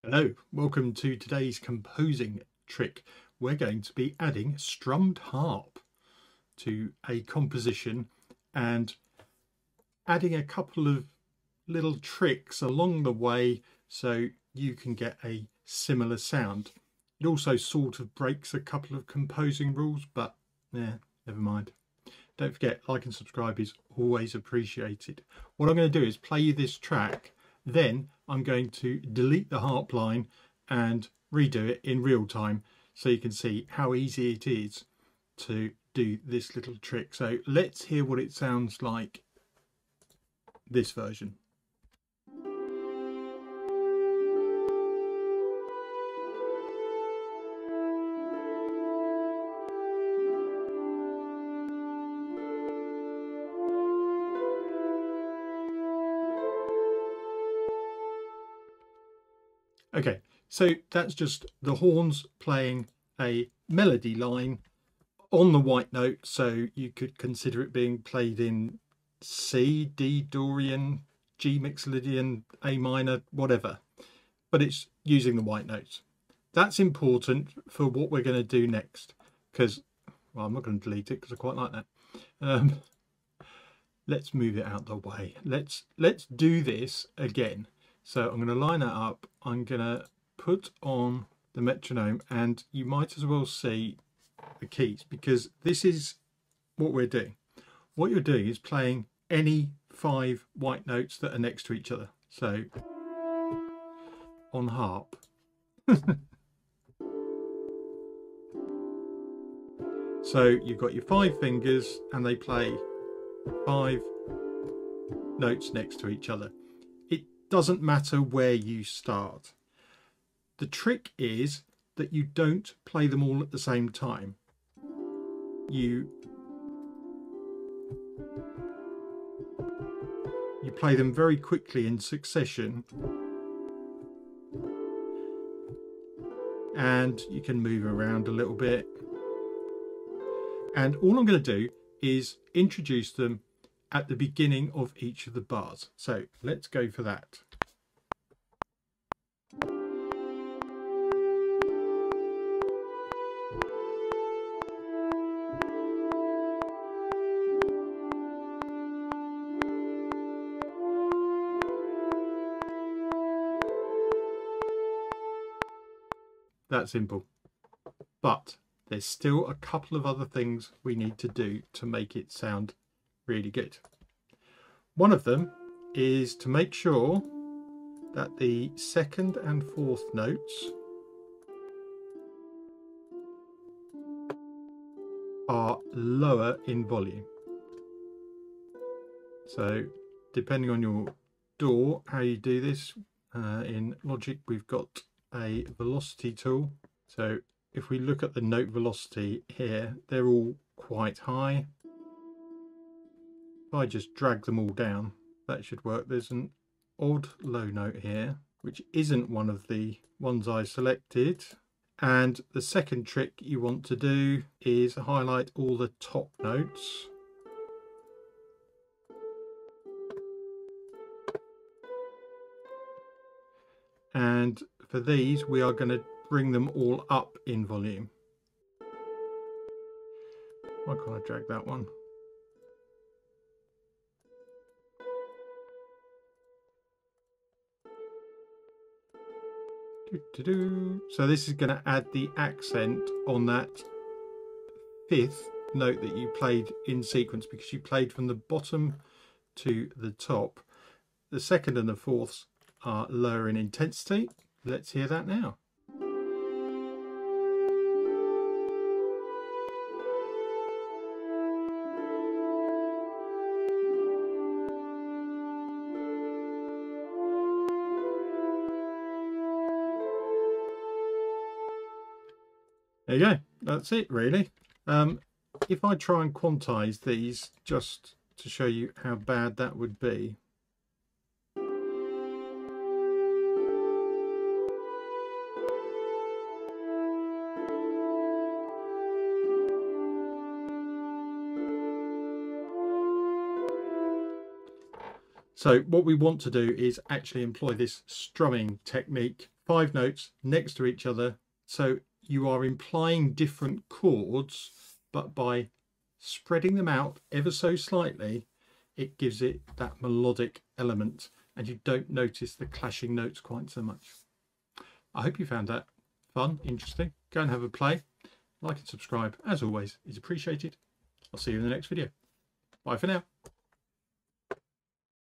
Hello, welcome to today's composing trick. We're going to be adding strummed harp to a composition and adding a couple of little tricks along the way so you can get a similar sound. It also sort of breaks a couple of composing rules, but never mind. Don't forget, like and subscribe is always appreciated. What I'm going to do is play you this track, then I'm going to delete the harp line and redo it in real time so you can see how easy it is to do this little trick. So let's hear what it sounds like this version. Okay, so that's just the horns playing a melody line on the white note, so you could consider it being played in C, D, Dorian, G Mixolydian, A minor, whatever, but it's using the white notes. That's important for what we're going to do next, because, well, I'm not going to delete it because I quite like that. Let's move it out the way. Let's do this again. So I'm going to line that up. I'm going to put on the metronome, and you might as well see the keys, because this is what we're doing. What you're doing is playing any 5 white notes that are next to each other. So on harp. So you've got your 5 fingers and they play 5 notes next to each other. It doesn't matter where you start. The trick is that you don't play them all at the same time. You play them very quickly in succession, and you can move around a little bit. And all I'm going to do is introduce them at the beginning of each of the bars. So let's go for that. That simple. But there's still a couple of other things we need to do to make it sound really good. One of them is to make sure that the 2nd and 4th notes are lower in volume. So depending on your DAW, how you do this, in Logic we've got a velocity tool. So if we look at the note velocity here, they're all quite high. If I just drag them all down, that should work. There's an odd low note here, which isn't one of the ones I selected. And the second trick you want to do is highlight all the top notes. And for these, we are going to bring them all up in volume. Why can't I drag that one? So this is going to add the accent on that 5th note that you played in sequence, because you played from the bottom to the top. The 2nd and the 4ths are lower in intensity. Let's hear that now. There you go, that's it really. If I try and quantize these just to show you how bad that would be. So what we want to do is actually employ this strumming technique 5 notes next to each other, so you are implying different chords, but by spreading them out ever so slightly, it gives it that melodic element, and you don't notice the clashing notes quite so much. I hope you found that fun, interesting. Go and have a play. Like and subscribe, as always, is appreciated. I'll see you in the next video. Bye for now.